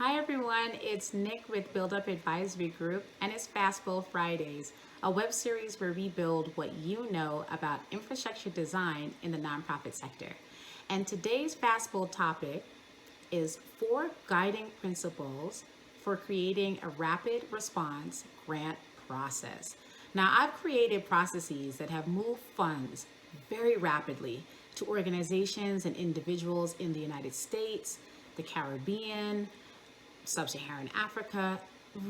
Hi everyone, it's Nick with Build Up Advisory Group and it's Fastball Fridays, a web series where we build what you know about infrastructure design in the nonprofit sector. And today's Fastball topic is 4 guiding principles for creating a rapid response grant process. Now, I've created processes that have moved funds very rapidly to organizations and individuals in the United States, the Caribbean, Sub-Saharan Africa,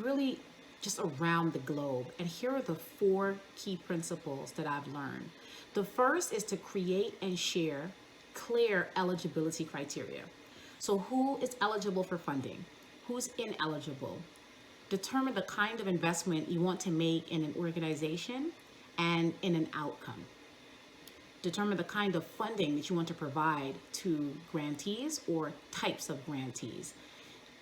really just around the globe. And here are the 4 key principles that I've learned. The first is to create and share clear eligibility criteria. So who is eligible for funding? Who's ineligible? Determine the kind of investment you want to make in an organization and in an outcome. Determine the kind of funding that you want to provide to grantees or types of grantees.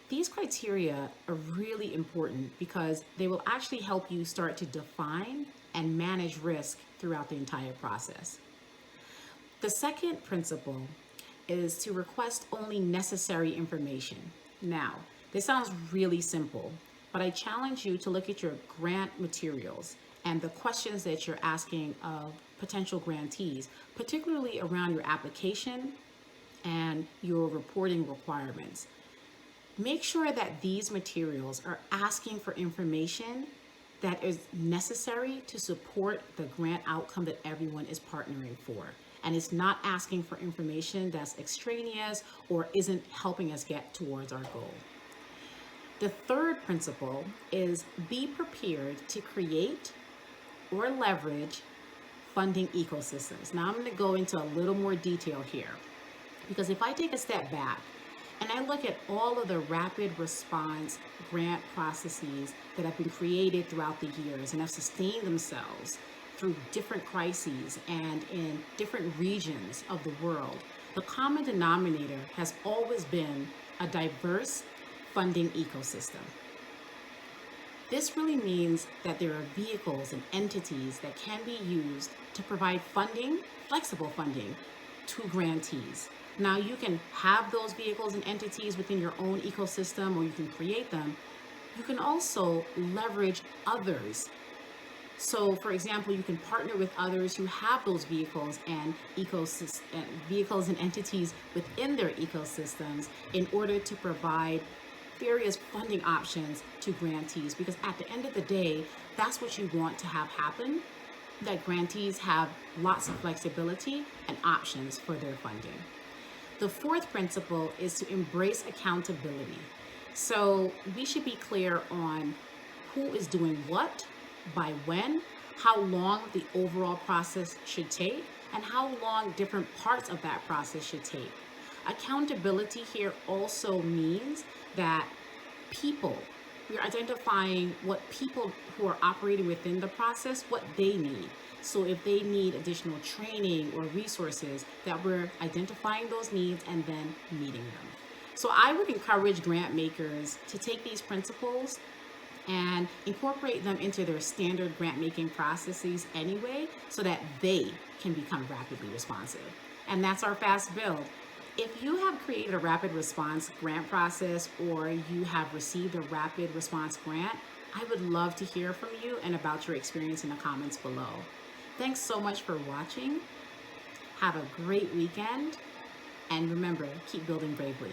These criteria are really important because they will actually help you start to define and manage risk throughout the entire process. The second principle is to request only necessary information. Now, this sounds really simple, but I challenge you to look at your grant materials and the questions that you're asking of potential grantees, particularly around your application and your reporting requirements. Make sure that these materials are asking for information that is necessary to support the grant outcome that everyone is partnering for. And it's not asking for information that's extraneous or isn't helping us get towards our goal. The third principle is be prepared to create or leverage funding ecosystems. Now I'm going to go into a little more detail here, because if I take a step back and I look at all of the rapid response grant processes that have been created throughout the years and have sustained themselves through different crises and in different regions of the world, the common denominator has always been a diverse funding ecosystem. This really means that there are vehicles and entities that can be used to provide funding, flexible funding, to grantees. Now, you can have those vehicles and entities within your own ecosystem, or you can create them. You can also leverage others. So, for example, you can partner with others who have those vehicles and vehicles and entities within their ecosystems in order to provide various funding options to grantees, because at the end of the day, that's what you want to have happen, that grantees have lots of flexibility and options for their funding. The fourth principle is to embrace accountability. So we should be clear on who is doing what, by when, how long the overall process should take, and how long different parts of that process should take. Accountability here also means that we're identifying what people who are operating within the process, what they need. So if they need additional training or resources, that we're identifying those needs and then meeting them. So I would encourage grant makers to take these principles and incorporate them into their standard grant making processes anyway, so that they can become rapidly responsive. And that's our fast build. If you have created a rapid response grant process, or you have received a rapid response grant, I would love to hear from you and about your experience in the comments below. Thanks so much for watching. Have a great weekend, and remember, keep building bravely.